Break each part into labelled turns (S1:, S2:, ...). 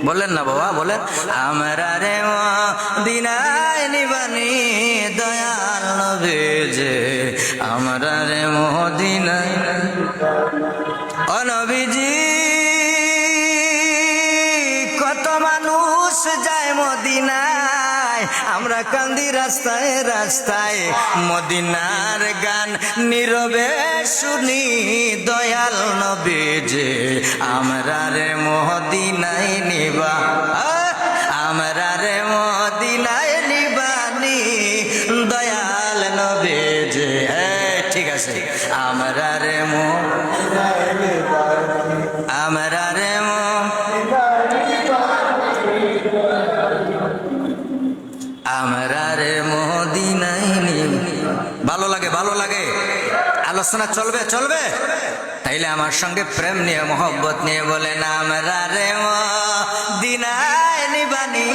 S1: বলেন না বাবা, বলেন। আমরা রে মদিনায় নিবানি দয়াল নবী যে, আমরা রে মদিনায়। ও নবীজি, কত মানুষ যায় মদিনায়, আমরা কান্দি রাস্তায় রাস্তায়, মদিনার গান নীরবে শুনি দয়াল নবী যে, আমরা রে মদিনায় নিবা, আমরা রে মদিনায় নিবানি দয়াল নবী যে। ঠিক আছে, আমরা রে আমরা রে আমরা রে মদিনায় নিবা। ভালো লাগে, ভালো লাগে। আলোচনা চলবে, চলবে। তাইলে আমার সঙ্গে প্রেম নিয়ে, মোহব্বত নিয়ে বলেন, আমরা রে মদিনায় নিবানি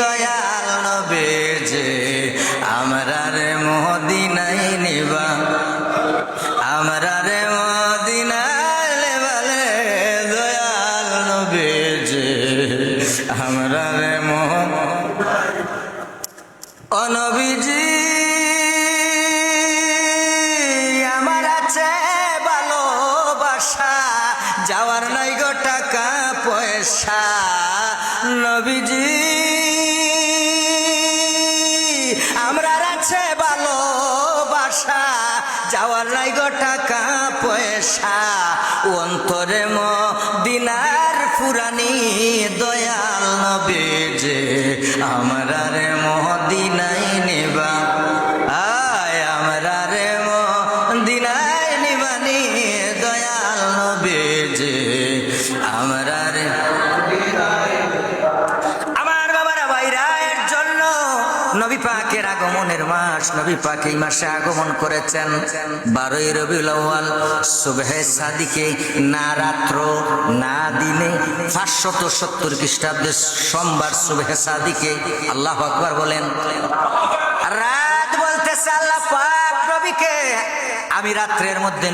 S1: দয়াল নবী যে, আমরা রে মদিনায় নিবা, আমরা রে মদিনায় নিবালে দয়াল নবী যে, আমরা রে ও নবীজি, আমার আছে ভালোবাসা, যাওয়ার নাই গো টাকা পয়সা। নবীজি, আমরা আছে ভালোবাসা, যাওয়ার নাই গো টাকা পয়সা। অন্তরে মদিনার ফুরানি দয়াল নবী যে, আমরা রে মদিনায় নিবা, আমরা রে মদিনায় নিবানি দয়াল নবী যে, আমরা রে। আমার বাবারা ভাইরা, এর জন্য নবী পাকের আগমনের মাস, নবী পাক এই মাসে আগমন করেছেন 12ই রবিউল আউয়াল, সুবহে সাদিকে, না রাত্র না দিনে, 570 খ্রিস্টাব্দে সোমবার সুবহে সাদিকে। আল্লাহু আকবার বলেন। রাত বলতেছে আল্লাহ পাক নবীকে, আমি রাত্রের মধ্যে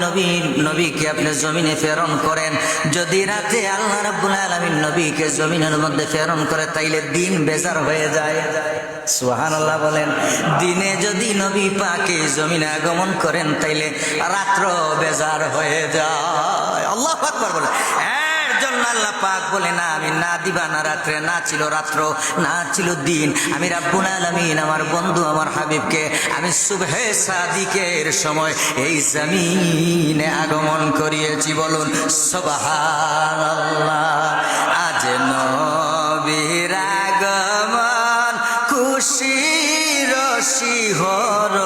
S1: নবীকে আপনি জমিনে প্রেরণ করেন। যদি রাতে আল্লাহ রাব্বুল আলামিন নবীকে জমিনের মধ্যে প্রেরণ করে, তাইলে দিন বেজার হয়ে যায়। সুবহানাল্লাহ বলেন। দিনে যদি নবী পাকে জমিনে আগমন করেন, তাইলে রাত্র বেজার হয়ে যায়। আল্লাহু আকবার বলেন। এর জন্য আল্লাহ পাক বলে, না আমি না দিবা না রাত্রে, না ছিল রাত্র, না ছিল দিন, আমি রাব্বুল আলামিন আমার বন্ধু আমার হাবিবকে আমি সুবহে সাদিকের সময় এই জমিনে আগমন করিয়েছি। বলুন সুবহানাল্লাহ। আজ নবীর আগমন খুশির শিহরণ,